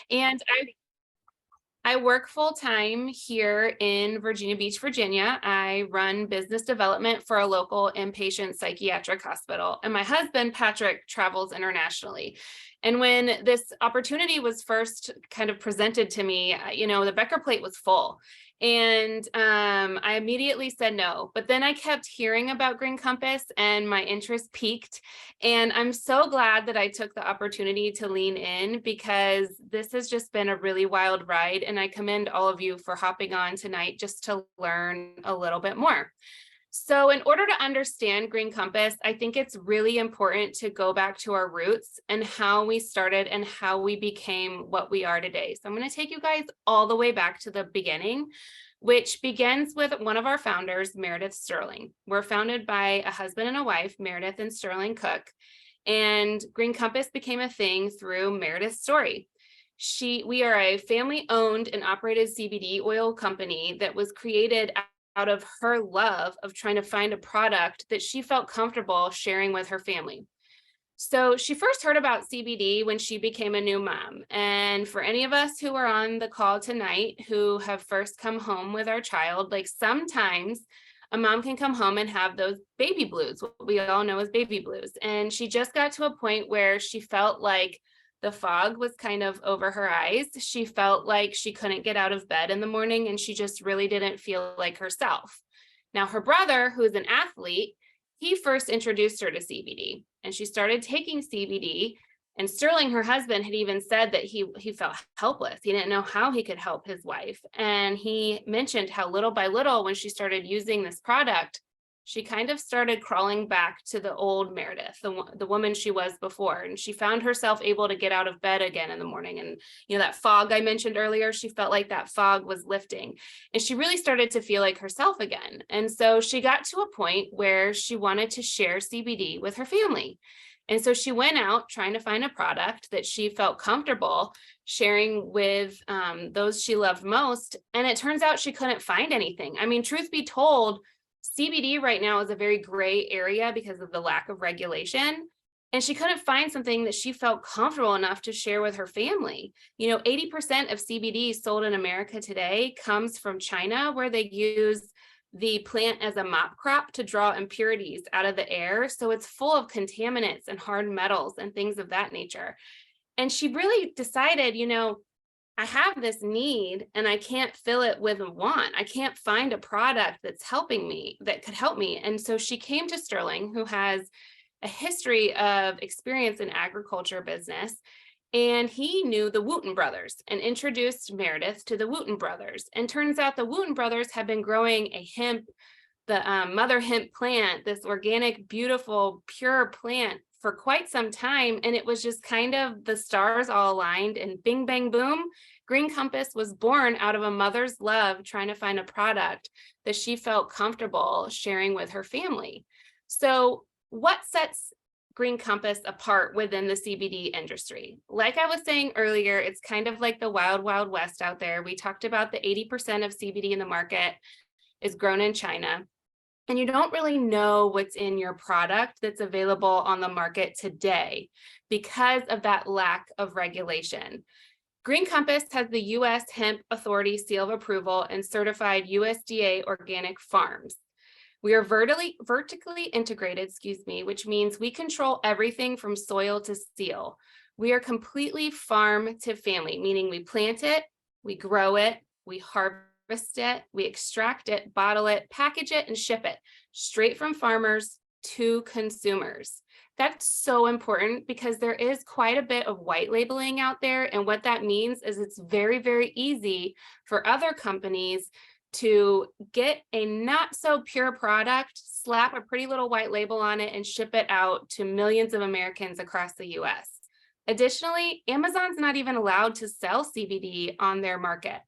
And I work full time here in Virginia Beach, Virginia. I run business development for a local inpatient psychiatric hospital. And my husband, Patrick, travels internationally. And when this opportunity was first kind of presented to me, the Becker plate was full. And I immediately said no. But then I kept hearing about Green Compass and my interest peaked. And I'm so glad that I took the opportunity to lean in because this has just been a really wild ride. And I commend all of you for hopping on tonight just to learn a little bit more. So in order to understand Green Compass, I think it's really important to go back to our roots and how we started and how we became what we are today. So I'm going to take you guys all the way back to the beginning, which begins with one of our founders, Meredith Sterling. We're founded by a husband and a wife, Meredith and Sterling Cook, and Green Compass became a thing through Meredith's story. We are a family-owned and operated CBD oil company that was created out of her love of trying to find a product that she felt comfortable sharing with her family. So she first heard about CBD when she became a new mom. And for any of us who are on the call tonight who have first come home with our child, like sometimes a mom can come home and have those baby blues, what we all know as baby blues. And she just got to a point where she felt like the fog was kind of over her eyes. She felt like she couldn't get out of bed in the morning and she just really didn't feel like herself. Now, her brother, who is an athlete, he first introduced her to CBD and she started taking CBD. And Sterling, her husband, had even said that he felt helpless. He didn't know how he could help his wife. And he mentioned how little by little, when she started using this product, she kind of started crawling back to the old Meredith, the woman she was before. And she found herself able to get out of bed again in the morning. And, that fog I mentioned earlier, she felt like that fog was lifting. And she really started to feel like herself again. And so she got to a point where she wanted to share CBD with her family. And so she went out trying to find a product that she felt comfortable sharing with those she loved most. And it turns out she couldn't find anything. I mean, truth be told, CBD right now is a very gray area because of the lack of regulation. And she couldn't find something that she felt comfortable enough to share with her family. 80% of CBD sold in America today comes from China, where they use the plant as a mop crop to draw impurities out of the air. So it's full of contaminants and hard metals and things of that nature. And she really decided, I have this need and I can't fill it with a want. I can't find a product that's helping me, that could help me. And so she came to Sterling, who has a history of experience in agriculture business. And he knew the Wooten brothers and introduced Meredith to the Wooten brothers. And turns out the Wooten brothers had been growing the mother hemp plant, this organic, beautiful, pure plant for quite some time. And it was just kind of the stars all aligned and bing, bang, boom. Green Compass was born out of a mother's love trying to find a product that she felt comfortable sharing with her family. So what sets Green Compass apart within the CBD industry? Like I was saying earlier, it's kind of like the wild, wild west out there. We talked about the 80% of CBD in the market is grown in China. And you don't really know what's in your product that's available on the market today because of that lack of regulation. Green Compass has the U.S. Hemp Authority seal of approval and certified USDA organic farms. We are vertically integrated, which means we control everything from soil to seal. We are completely farm to family, meaning we plant it, we grow it, we harvest it, we extract it, bottle it, package it, and ship it straight from farmers to consumers. That's so important because there is quite a bit of white labeling out there. And what that means is it's very, very easy for other companies to get a not so pure product, slap a pretty little white label on it, and ship it out to millions of Americans across the US. Additionally, Amazon's not even allowed to sell CBD on their market.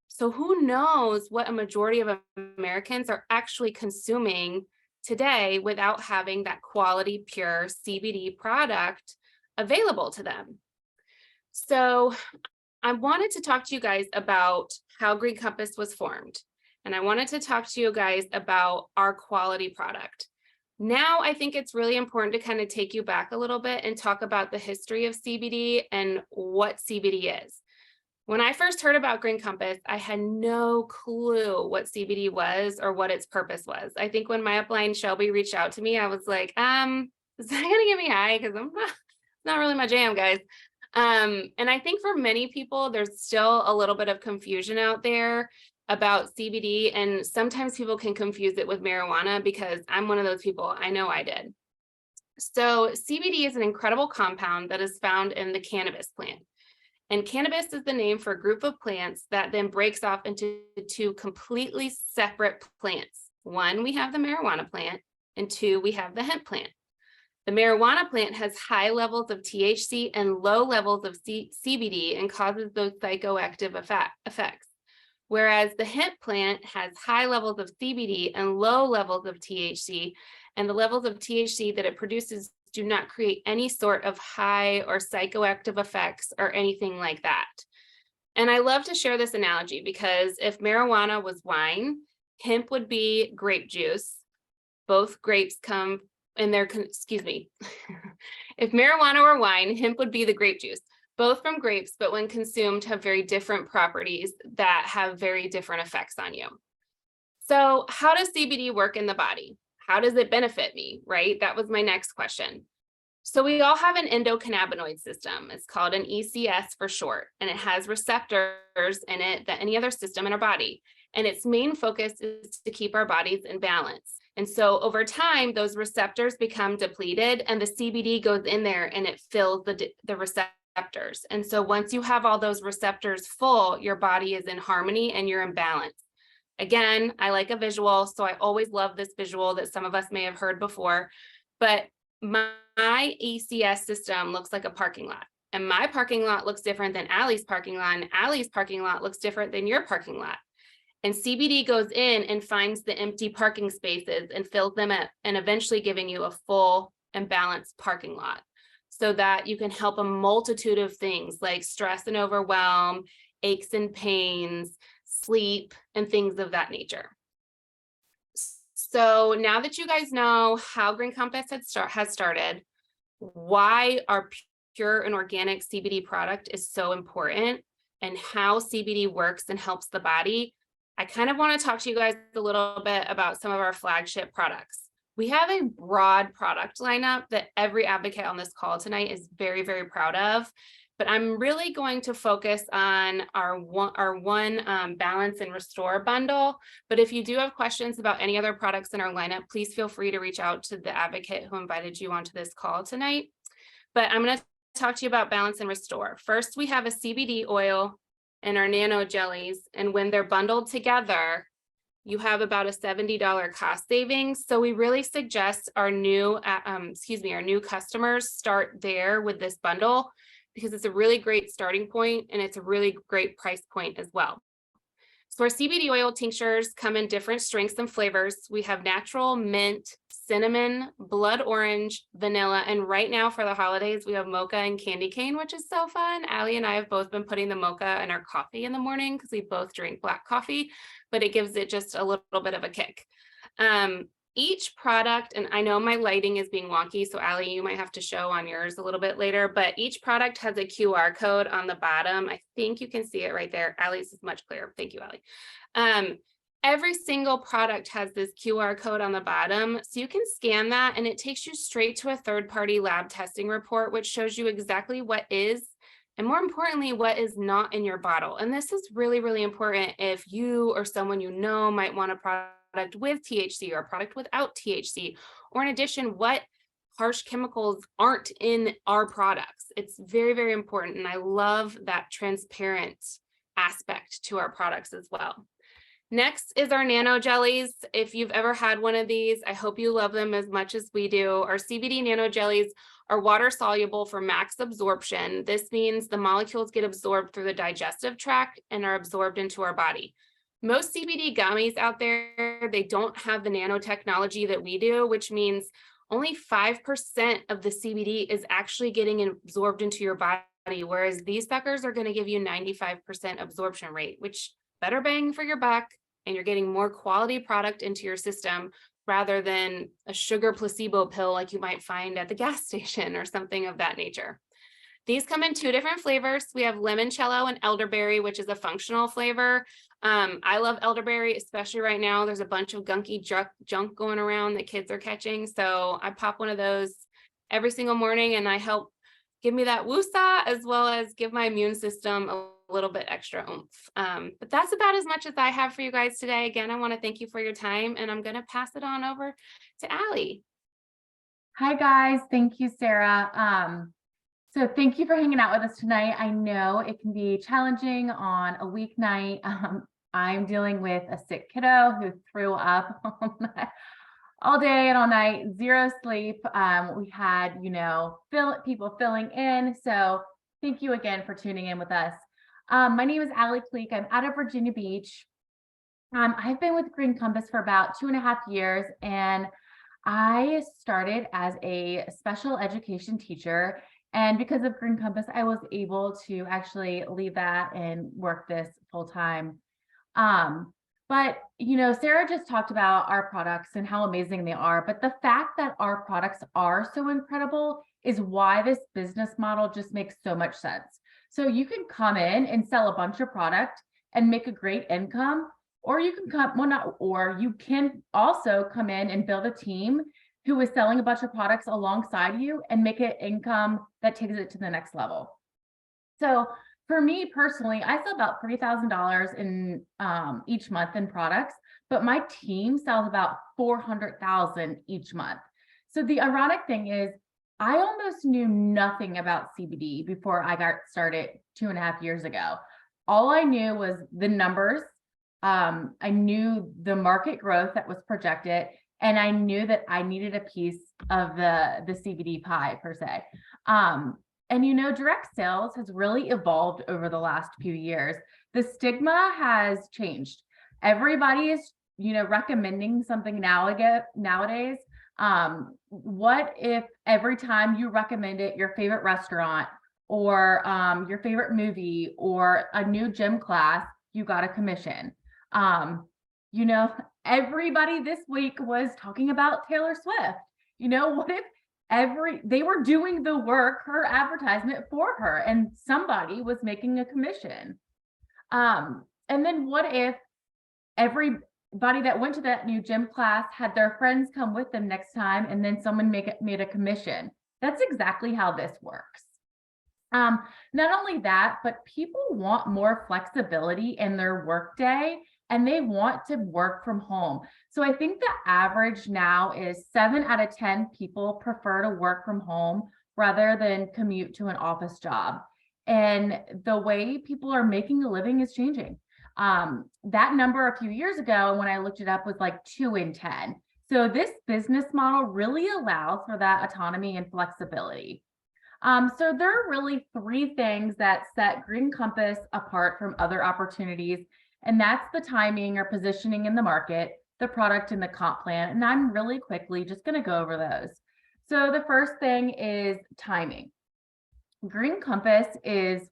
So who knows what a majority of Americans are actually consuming today without having that quality, pure CBD product available to them. So I wanted to talk to you guys about how Green Compass was formed. And I wanted to talk to you guys about our quality product. Now, I think it's really important to kind of take you back a little bit and talk about the history of CBD and what CBD is. When I first heard about Green Compass, I had no clue what CBD was or what its purpose was. I think when my upline Shelby reached out to me, I was like, is that gonna get me high? Because I'm not really my jam, guys. And I think for many people, there's still a little bit of confusion out there about CBD, and sometimes people can confuse it with marijuana because I'm one of those people. I know I did. So CBD is an incredible compound that is found in the cannabis plant. And cannabis is the name for a group of plants that then breaks off into two completely separate plants. One, we have the marijuana plant, and two, we have the hemp plant. The marijuana plant has high levels of THC and low levels of CBD and causes those psychoactive effects. Whereas the hemp plant has high levels of CBD and low levels of THC, and the levels of THC that it produces do not create any sort of high or psychoactive effects or anything like that. And I love to share this analogy because if marijuana was wine, hemp would be grape juice. Both grapes come in their, excuse me. If marijuana were wine, hemp would be the grape juice, both from grapes, but when consumed have very different properties that have very different effects on you. So how does CBD work in the body? How does it benefit me, right? That was my next question. So we all have an endocannabinoid system. It's called an ECS for short, and it has receptors in it that any other system in our body. And its main focus is to keep our bodies in balance. And so over time, those receptors become depleted and the CBD goes in there and it fills the receptors. And so once you have all those receptors full, your body is in harmony and you're in balance. Again, I like a visual, so I always love this visual that some of us may have heard before, but my ECS system looks like a parking lot, and my parking lot looks different than Allie's parking lot, and Allie's parking lot looks different than your parking lot. And CBD goes in and finds the empty parking spaces and fills them up, and eventually giving you a full and balanced parking lot so that you can help a multitude of things like stress and overwhelm, aches and pains, sleep, and things of that nature. So now that you guys know how Green Compass has started, why our pure and organic CBD product is so important, and how CBD works and helps the body, I kind of want to talk to you guys a little bit about some of our flagship products. We have a broad product lineup that every advocate on this call tonight is very, very proud of. But I'm really going to focus on our one Balance and Restore bundle. But if you do have questions about any other products in our lineup, please feel free to reach out to the advocate who invited you onto this call tonight. But I'm going to talk to you about Balance and Restore. First, we have a CBD oil and our nano jellies. And when they're bundled together, you have about a $70 cost savings. So we really suggest our new customers start there with this bundle, because it's a really great starting point and it's a really great price point as well. So our CBD oil tinctures come in different strengths and flavors. We have natural, mint, cinnamon, blood orange, vanilla, and right now for the holidays, we have mocha and candy cane, which is so fun. Allie and I have both been putting the mocha in our coffee in the morning because we both drink black coffee, but it gives it just a little bit of a kick. Each product, and I know my lighting is being wonky, so Allie, you might have to show on yours a little bit later, but each product has a QR code on the bottom. I think you can see it right there. Allie's is much clearer. Thank you, Allie. Every single product has this QR code on the bottom, so you can scan that and it takes you straight to a third-party lab testing report, which shows you exactly what is, and more importantly, what is not in your bottle. And this is really, really important if you or someone you know might want a product with THC or a product without THC, or in addition, what harsh chemicals aren't in our products. It's very, very important. And I love that transparent aspect to our products as well. Next is our nano jellies. If you've ever had one of these, I hope you love them as much as we do. Our CBD nano jellies are water soluble for max absorption. This means the molecules get absorbed through the digestive tract and are absorbed into our body. Most CBD gummies out there, they don't have the nanotechnology that we do, which means only 5% of the CBD is actually getting absorbed into your body, whereas these suckers are going to give you 95% absorption rate, which better bang for your buck, and you're getting more quality product into your system rather than a sugar placebo pill like you might find at the gas station or something of that nature. These come in 2 different flavors. We have limoncello and elderberry, which is a functional flavor. I love elderberry, especially right now. There's a bunch of gunky junk going around that kids are catching. So I pop one of those every single morning, and I help give me that woosah as well as give my immune system a little bit extra oomph. But that's about as much as I have for you guys today. Again, I want to thank you for your time, and I'm going to pass it on over to Allie. Hi guys, thank you, Sarah. So thank you for hanging out with us tonight. I know it can be challenging on a weeknight. I'm dealing with a sick kiddo who threw up all day and all night, zero sleep. We had, people filling in. So thank you again for tuning in with us. My name is Allie Cleek. I'm out of Virginia Beach. I've been with Green Compass for about 2.5 years, and I started as a special education teacher. And because of Green Compass, I was able to actually leave that and work this full time. But Sarah just talked about our products and how amazing they are. But the fact that our products are so incredible is why this business model just makes so much sense. So you can come in and sell a bunch of product and make a great income, or you can also come in and build a team who is selling a bunch of products alongside you and make an income that takes it to the next level. So for me personally, I sell about $3,000 in each month in products, but my team sells about $400,000 each month. So the ironic thing is, I almost knew nothing about CBD before I got started 2.5 years ago. All I knew was the numbers. I knew the market growth that was projected, and I knew that I needed a piece of the CBD pie per se. And direct sales has really evolved over the last few years. The stigma has changed. Everybody is, recommending something nowadays. What if every time you recommend it, your favorite restaurant or your favorite movie or a new gym class, you got a commission? Everybody this week was talking about Taylor Swift. What if they were doing the work, her advertisement for her, and somebody was making a commission? And then what if everybody that went to that new gym class had their friends come with them next time, and then someone made a commission? That's exactly how this works. Not only that, but people want more flexibility in their workday, and they want to work from home. So I think the average now is 7 out of 10 people prefer to work from home rather than commute to an office job. And the way people are making a living is changing. That number a few years ago, when I looked it up, was like 2 in 10. So this business model really allows for that autonomy and flexibility. So there are really 3 things that set Green Compass apart from other opportunities. And that's the timing or positioning in the market, the product, and the comp plan. And I'm really quickly just going to go over those. So the first thing is timing. Green Compass is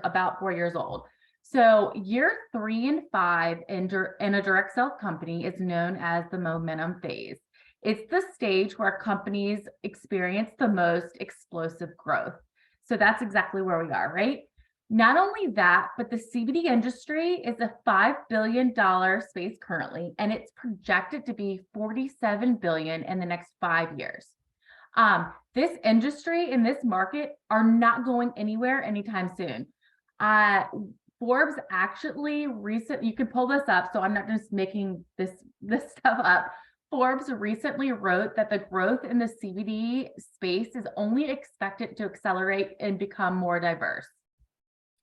about 4 years old. So year 3 and 5 in a direct sales company is known as the momentum phase. It's the stage where companies experience the most explosive growth. So that's exactly where we are, right? Not only that, but the CBD industry is a $5 billion space currently, and it's projected to be $47 billion in the next 5 years. This industry and this market are not going anywhere anytime soon. Forbes actually you can pull this up, so I'm not just making this stuff up. Forbes recently wrote that the growth in the CBD space is only expected to accelerate and become more diverse.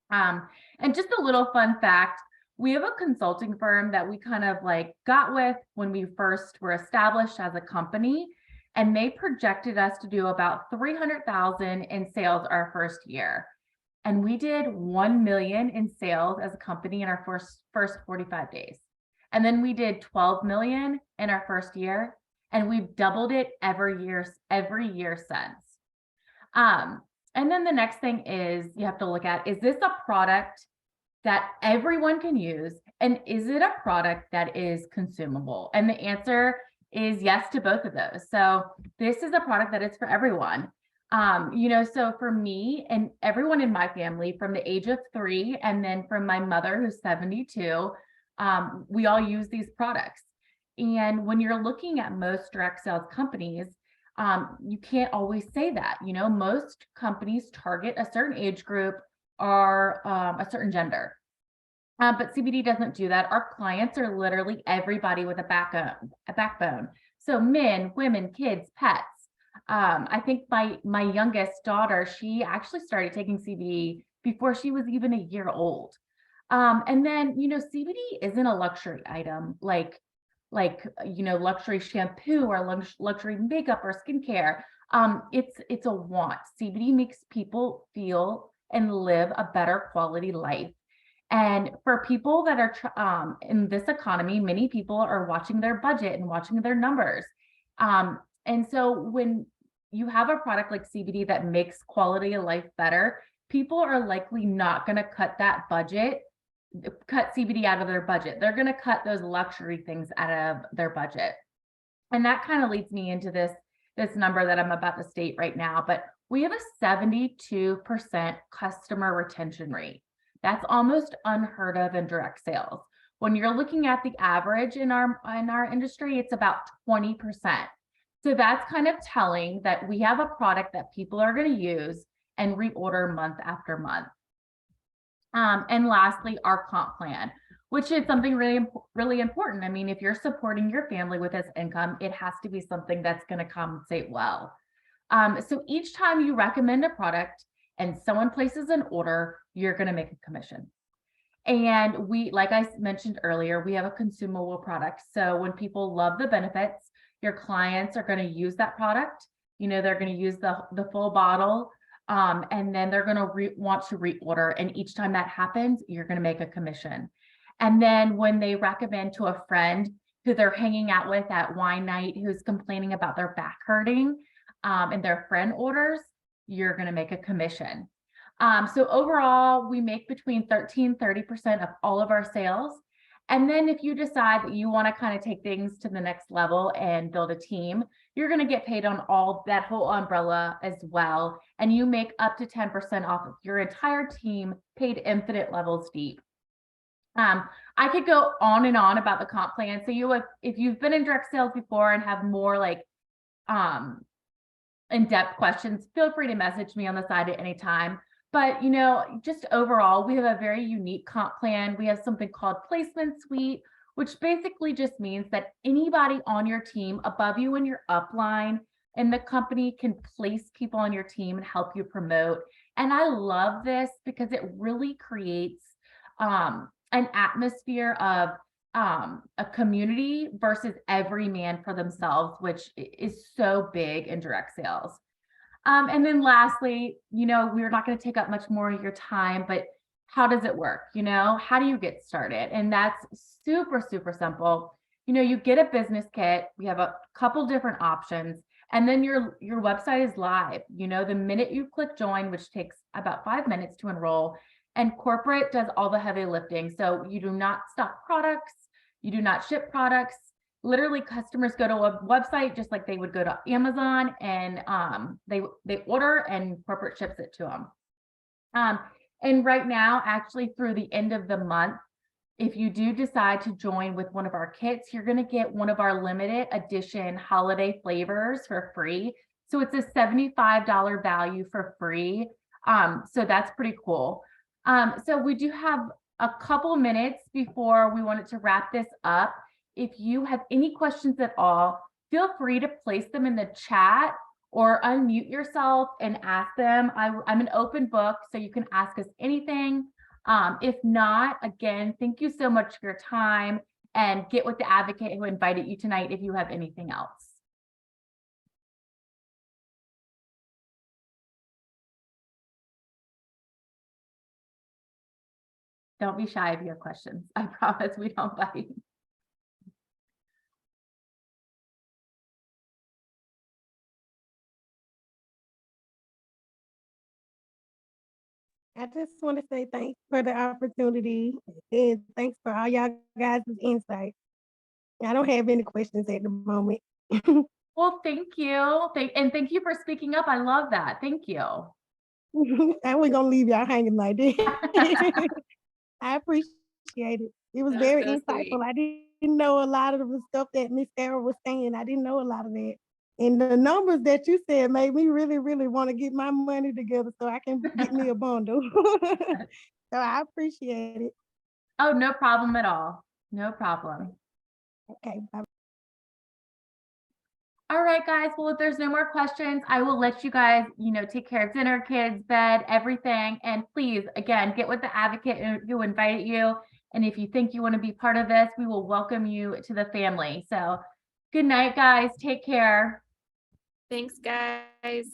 And just a little fun fact, we have a consulting firm that we kind of got with when we first were established as a company, and they projected us to do about 300,000 in sales our first year. And we did 1 million in sales as a company in our first 45 days. And then we did 12 million in our first year, and we've doubled it every year since. And then the next thing is you have to look at, is this a product that everyone can use? And is it a product that is consumable? And the answer is yes to both of those. So this is a product that is for everyone. So for me and everyone in my family from the age of 3, and then from my mother who's 72, we all use these products. And when you're looking at most direct sales companies, you can't always say that. Most companies target a certain age group or a certain gender. But CBD doesn't do that. Our clients are literally everybody with a backbone. So men, women, kids, pets. I think my youngest daughter, she actually started taking CBD before she was even a year old. And then, CBD isn't a luxury item like luxury shampoo or luxury makeup or skincare. It's a want. CBD makes people feel and live a better quality life. And for people that are in this economy, many people are watching their budget and watching their numbers. And so when you have a product like CBD that makes quality of life better, people are likely not going to cut CBD out of their budget. They're going to cut those luxury things out of their budget. And that kind of leads me into this number that I'm about to state right now, but we have a 72% customer retention rate. That's almost unheard of in direct sales. When you're looking at the average in our industry, it's about 20%. So that's kind of telling that we have a product that people are going to use and reorder month after month. And lastly, our comp plan, which is something really, really important. I mean, if you're supporting your family with this income, it has to be something that's going to compensate well. So each time you recommend a product and someone places an order, you're going to make a commission. And like I mentioned earlier, we have a consumable product. So when people love the benefits, your clients are going to use that product. They're going to use the full bottle. And then they're going to want to reorder. And each time that happens, you're going to make a commission. And then when they recommend to a friend who they're hanging out with at wine night, who's complaining about their back hurting, and their friend orders, you're going to make a commission. So overall, we make between 30% of all of our sales. And then if you decide that you want to kind of take things to the next level and build a team, you're going to get paid on all that whole umbrella as well. And you make up to 10% off of your entire team, paid infinite levels deep. I could go on and on about the comp plan. So if you've been in direct sales before and have more like in-depth questions, feel free to message me on the side at any time. But, just overall, we have a very unique comp plan. We have something called Placement Suite, which basically just means that anybody on your team above you in your upline in the company can place people on your team and help you promote. And I love this because it really creates an atmosphere of a community versus every man for themselves, which is so big in direct sales. And then lastly, we're not going to take up much more of your time, but how does it work? How do you get started? And that's super, super simple. You get a business kit. We have a couple different options, and then your website is live. The minute you click join, which takes about 5 minutes to enroll, and corporate does all the heavy lifting. So you do not stock products. You do not ship products. Literally, customers go to a website just like they would go to Amazon, and they order and corporate ships it to them. And right now, actually through the end of the month, if you do decide to join with one of our kits, you're going to get one of our limited edition holiday flavors for free. So it's a $75 value for free. So that's pretty cool. So we do have a couple minutes before we wanted to wrap this up. If you have any questions at all, feel free to place them in the chat or unmute yourself and ask them. I'm an open book, so you can ask us anything. If not, again, thank you so much for your time, and get with the advocate who invited you tonight if you have anything else. Don't be shy if you have questions. I promise we don't bite. I just want to say thanks for the opportunity and thanks for all y'all guys' insight. I don't have any questions at the moment. Well, thank you. Thank you for speaking up. I love that. Thank you. I wasn't gonna leave y'all hanging like that. I appreciate it. It was That's very so sweet. insightful. I didn't know a lot of the stuff that Miss Sarah was saying. I didn't know a lot of that. And the numbers that you said made me really, really want to get my money together so I can get me a bundle. So I appreciate it. Oh, no problem at all. No problem. Okay, bye. All right, guys. Well, if there's no more questions, I will let you guys, take care of dinner, kids, bed, everything. And please, again, get with the advocate who invited you. And if you think you want to be part of this, we will welcome you to the family. So good night, guys. Take care. Thanks, guys.